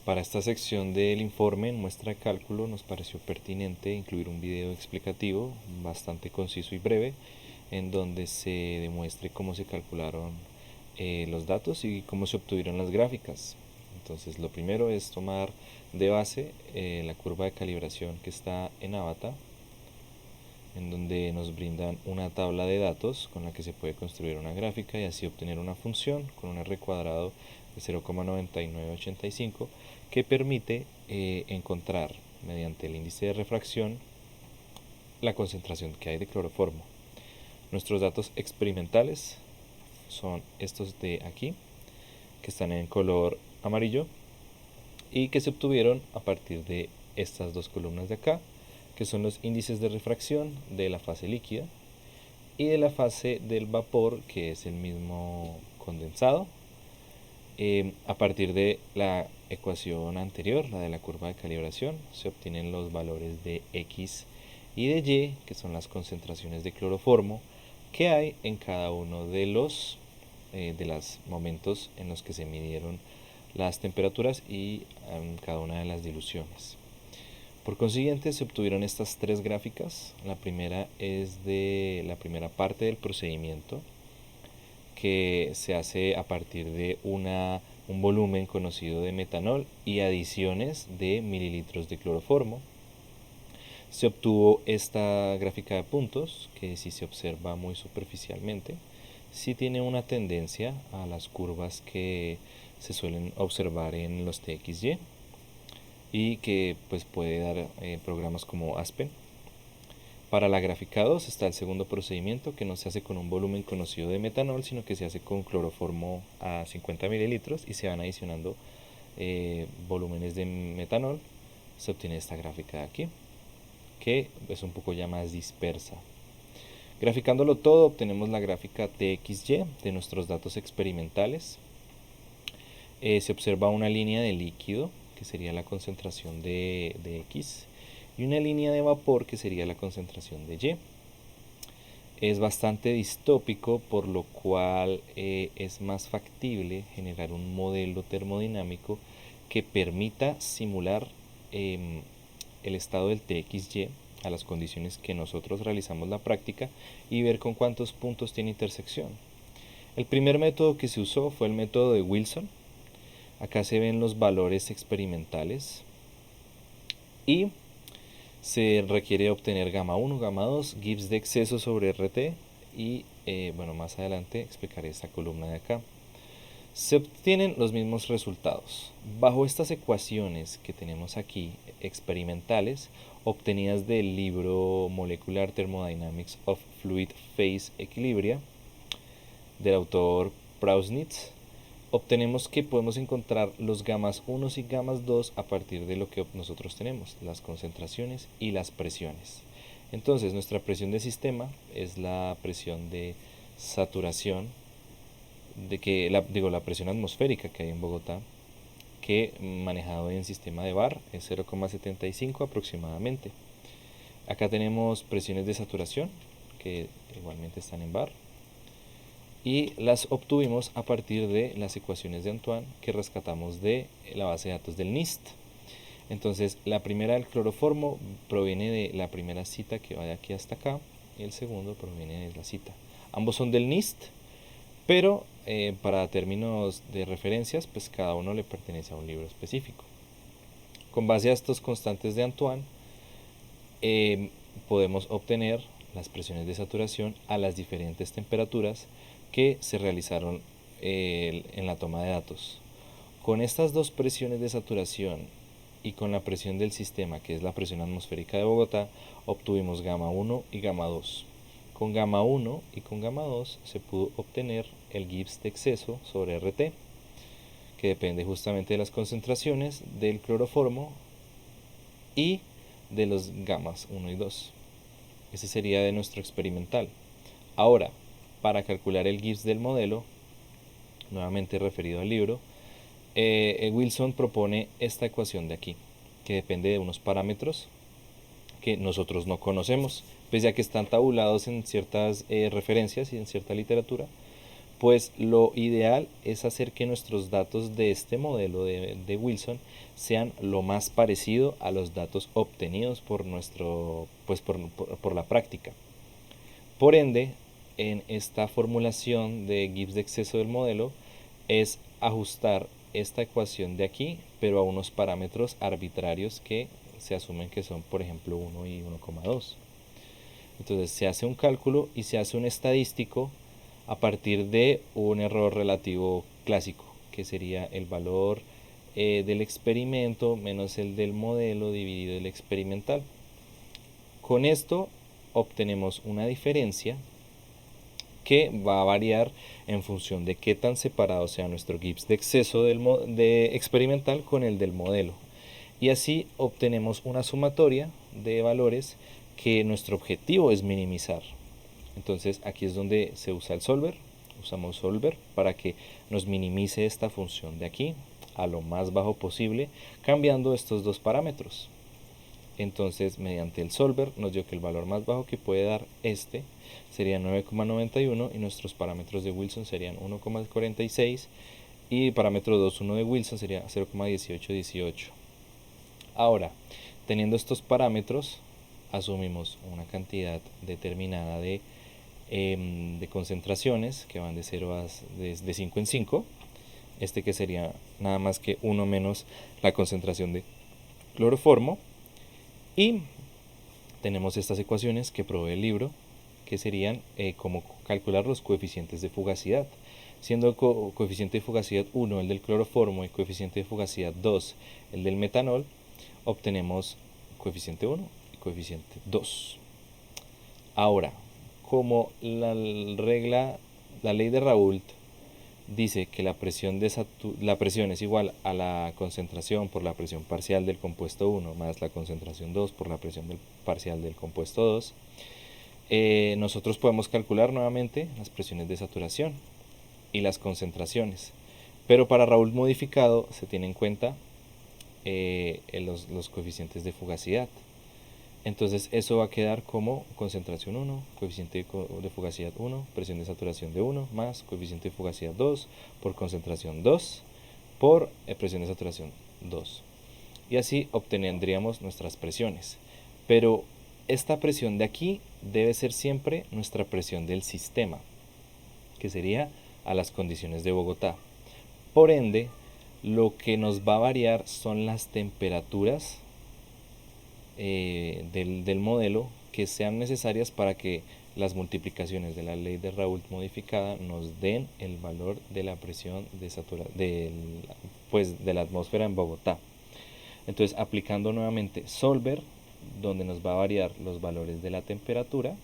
Para esta sección del informe en muestra de cálculo nos pareció pertinente incluir un video explicativo bastante conciso y breve en donde se demuestre cómo se calcularon los datos y cómo se obtuvieron las gráficas. Entonces lo primero es tomar de base la curva de calibración que está en Avatar, en donde nos brindan una tabla de datos con la que se puede construir una gráfica y así obtener una función con un R cuadrado de 0,9985 que permite encontrar mediante el índice de refracción la concentración que hay de cloroformo. Nuestros datos experimentales son estos de aquí, que están en color amarillo y que se obtuvieron a partir de estas dos columnas de acá, que son los índices de refracción de la fase líquida y de la fase del vapor, que es el mismo condensado. A partir de la ecuación anterior, la de la curva de calibración, se obtienen los valores de X y de Y, que son las concentraciones de cloroformo que hay en cada uno de los momentos en los que se midieron las temperaturas y en cada una de las diluciones. Por consiguiente, se obtuvieron estas tres gráficas. La primera es de la primera parte del procedimiento, que se hace a partir de un volumen conocido de metanol y adiciones de mililitros de cloroformo. Se obtuvo esta gráfica de puntos, que si se observa muy superficialmente, sí tiene una tendencia a las curvas que se suelen observar en los TXY y que pues puede dar programas como Aspen. Para la gráfica 2 está el segundo procedimiento, que no se hace con un volumen conocido de metanol, sino que se hace con cloroformo a 50 mililitros y se van adicionando volúmenes de metanol. Se obtiene esta gráfica de aquí, que es un poco ya más dispersa. Graficándolo todo, obtenemos la gráfica TXY de nuestros datos experimentales. Se observa una línea de líquido, que sería la concentración de X, y una línea de vapor, que sería la concentración de Y. Es bastante distópico, por lo cual es más factible generar un modelo termodinámico que permita simular el estado del TXY a las condiciones que nosotros realizamos la práctica y ver con cuántos puntos tiene intersección. El primer método que se usó fue el método de Wilson. Acá se ven los valores experimentales y se requiere obtener gamma 1, gamma 2, Gibbs de exceso sobre RT y bueno, más adelante explicaré esta columna de acá. Se obtienen los mismos resultados. Bajo estas ecuaciones que tenemos aquí, experimentales, obtenidas del libro Molecular Thermodynamics of Fluid Phase Equilibria, del autor Prausnitz, obtenemos que podemos encontrar los gamas 1 y gamas 2 a partir de lo que nosotros tenemos, las concentraciones y las presiones. Entonces, nuestra presión de sistema es la presión de saturación, la presión atmosférica que hay en Bogotá, que manejado en sistema de bar es 0,75 aproximadamente. Acá tenemos presiones de saturación, que igualmente están en bar, y las obtuvimos a partir de las ecuaciones de Antoine que rescatamos de la base de datos del NIST. Entonces, la primera del cloroformo proviene de la primera cita que va de aquí hasta acá, y el segundo proviene de la cita. Ambos son del NIST, pero para términos de referencias, pues cada uno le pertenece a un libro específico. Con base a estos constantes de Antoine, podemos obtener las presiones de saturación a las diferentes temperaturas que se realizaron en la toma de datos. Con estas dos presiones de saturación y con la presión del sistema, que es la presión atmosférica de Bogotá, obtuvimos gamma 1 y gamma 2. Con gamma 1 y con gamma 2 se pudo obtener el Gibbs de exceso sobre RT, que depende justamente de las concentraciones del cloroformo y de los gamas 1 y 2. Ese sería de nuestro experimental. Ahora, para calcular el Gibbs del modelo, nuevamente referido al libro, Wilson propone esta ecuación de aquí, que depende de unos parámetros que nosotros no conocemos, pese a que están tabulados en ciertas referencias y en cierta literatura, Pues lo ideal es hacer que nuestros datos de este modelo de Wilson sean lo más parecido a los datos obtenidos por por la práctica. Por ende, en esta formulación de Gibbs de exceso del modelo es ajustar esta ecuación de aquí, pero a unos parámetros arbitrarios que se asumen que son, por ejemplo, 1 y 1,2. Entonces se hace un cálculo y se hace un estadístico a partir de un error relativo clásico, que sería el valor del experimento menos el del modelo dividido el experimental. Con esto obtenemos una diferencia que va a variar en función de qué tan separado sea nuestro Gibbs de exceso de experimental con el del modelo. Y así obtenemos una sumatoria de valores que nuestro objetivo es minimizar. Entonces aquí es donde se usa el solver. Usamos solver para que nos minimice esta función de aquí a lo más bajo posible, cambiando estos dos parámetros. Entonces mediante el solver nos dio que el valor más bajo que puede dar este sería 9,91 y nuestros parámetros de Wilson serían 1,46 y parámetro 2,1 de Wilson sería 0,1818. Ahora, teniendo estos parámetros, asumimos una cantidad determinada de concentraciones que van de 5 en 5, que sería nada más que 1 menos la concentración de cloroformo, y tenemos estas ecuaciones que provee el libro, que serían cómo calcular los coeficientes de fugacidad, siendo coeficiente de fugacidad 1 el del cloroformo y coeficiente de fugacidad 2 el del metanol, obtenemos coeficiente 1 y coeficiente 2. Ahora, como la ley de Raoult dice que la presión es igual a la concentración por la presión parcial del compuesto 1 más la concentración 2 por la presión parcial del compuesto 2, nosotros podemos calcular nuevamente las presiones de saturación y las concentraciones, pero para Raoult modificado se tiene en cuenta los coeficientes de fugacidad. Entonces eso va a quedar como concentración 1, coeficiente de fugacidad 1, presión de saturación de 1, más coeficiente de fugacidad 2 por concentración 2 por presión de saturación 2. Y así obtendríamos nuestras presiones. Pero esta presión de aquí debe ser siempre nuestra presión del sistema, que sería a las condiciones de Bogotá. Por ende, lo que nos va a variar son las temperaturas del modelo que sean necesarias para que las multiplicaciones de la ley de Raoult modificada nos den el valor de la presión de la atmósfera en Bogotá. Entonces, aplicando nuevamente solver, donde nos va a variar los valores de la temperatura,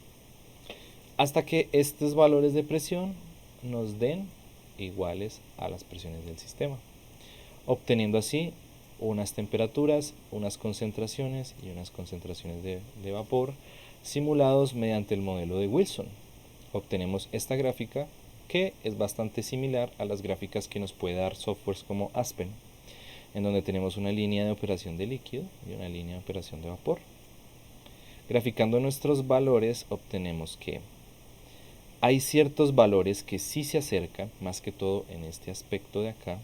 hasta que estos valores de presión nos den iguales a las presiones del sistema, obteniendo así unas temperaturas, unas concentraciones y unas concentraciones de vapor simulados mediante el modelo de Wilson. Obtenemos esta gráfica que es bastante similar a las gráficas que nos puede dar softwares como Aspen, en donde tenemos una línea de operación de líquido y una línea de operación de vapor. Graficando nuestros valores obtenemos que hay ciertos valores que sí se acercan, más que todo en este aspecto de acá,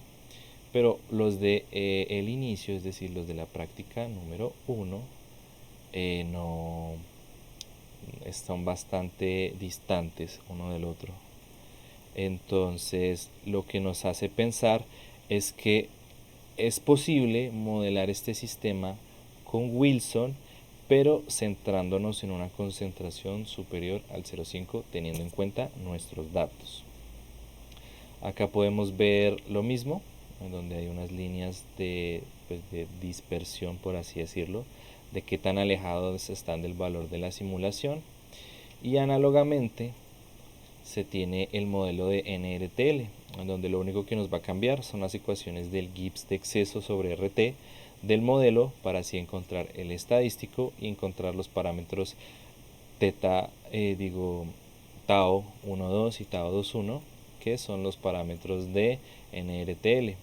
pero los de el inicio, es decir, los de la práctica número 1, no están bastante distantes uno del otro. Entonces, lo que nos hace pensar es que es posible modelar este sistema con Wilson, pero centrándonos en una concentración superior al 0,5, teniendo en cuenta nuestros datos. Acá podemos ver lo mismo, en donde hay unas líneas de dispersión, por así decirlo, de qué tan alejados están del valor de la simulación. Y análogamente se tiene el modelo de NRTL, en donde lo único que nos va a cambiar son las ecuaciones del Gibbs de exceso sobre RT del modelo, para así encontrar el estadístico y encontrar los parámetros tau 1,2 y tau 2,1, que son los parámetros de NRTL.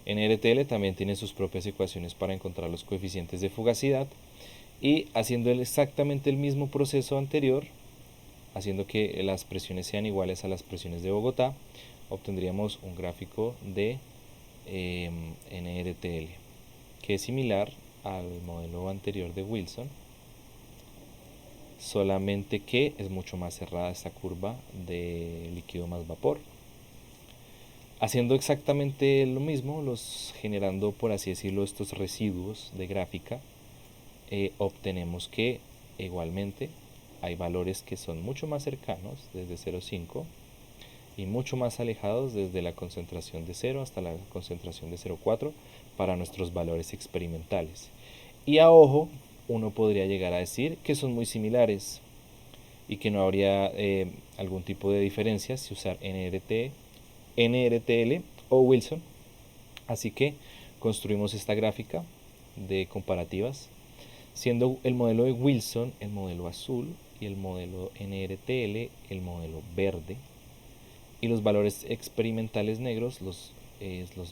NRTL también tiene sus propias ecuaciones para encontrar los coeficientes de fugacidad, y haciendo exactamente el mismo proceso anterior, haciendo que las presiones sean iguales a las presiones de Bogotá, obtendríamos un gráfico de NRTL, que es similar al modelo anterior de Wilson, solamente que es mucho más cerrada esta curva de líquido más vapor. Haciendo exactamente lo mismo, generando, por así decirlo, estos residuos de gráfica, obtenemos que igualmente hay valores que son mucho más cercanos desde 0,5 y mucho más alejados desde la concentración de 0 hasta la concentración de 0,4 para nuestros valores experimentales. Y a ojo, uno podría llegar a decir que son muy similares y que no habría algún tipo de diferencia si usar NRTL o Wilson. Así que construimos esta gráfica de comparativas, siendo el modelo de Wilson el modelo azul y el modelo NRTL el modelo verde. Y los valores experimentales negros, los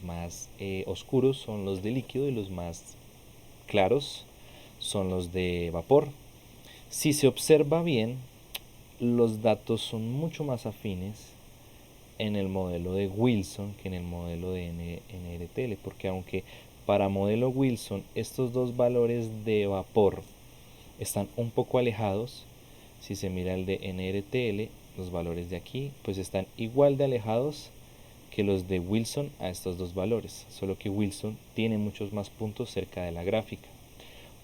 más oscuros son los de líquido y los más claros son los de vapor. Si se observa bien, los datos son mucho más afines en el modelo de Wilson que en el modelo de NRTL, porque aunque para modelo Wilson estos dos valores de vapor están un poco alejados, si se mira el de NRTL, los valores de aquí pues están igual de alejados que los de Wilson a estos dos valores, solo que Wilson tiene muchos más puntos cerca de la gráfica.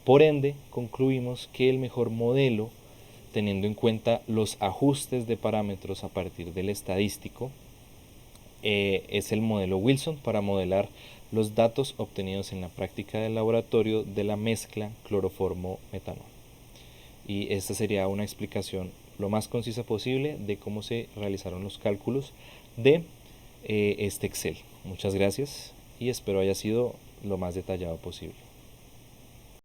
Por ende, concluimos que el mejor modelo, teniendo en cuenta los ajustes de parámetros a partir del estadístico, es el modelo Wilson para modelar los datos obtenidos en la práctica del laboratorio de la mezcla cloroformo-metanol. Y esta sería una explicación lo más concisa posible de cómo se realizaron los cálculos de este Excel. Muchas gracias y espero haya sido lo más detallado posible.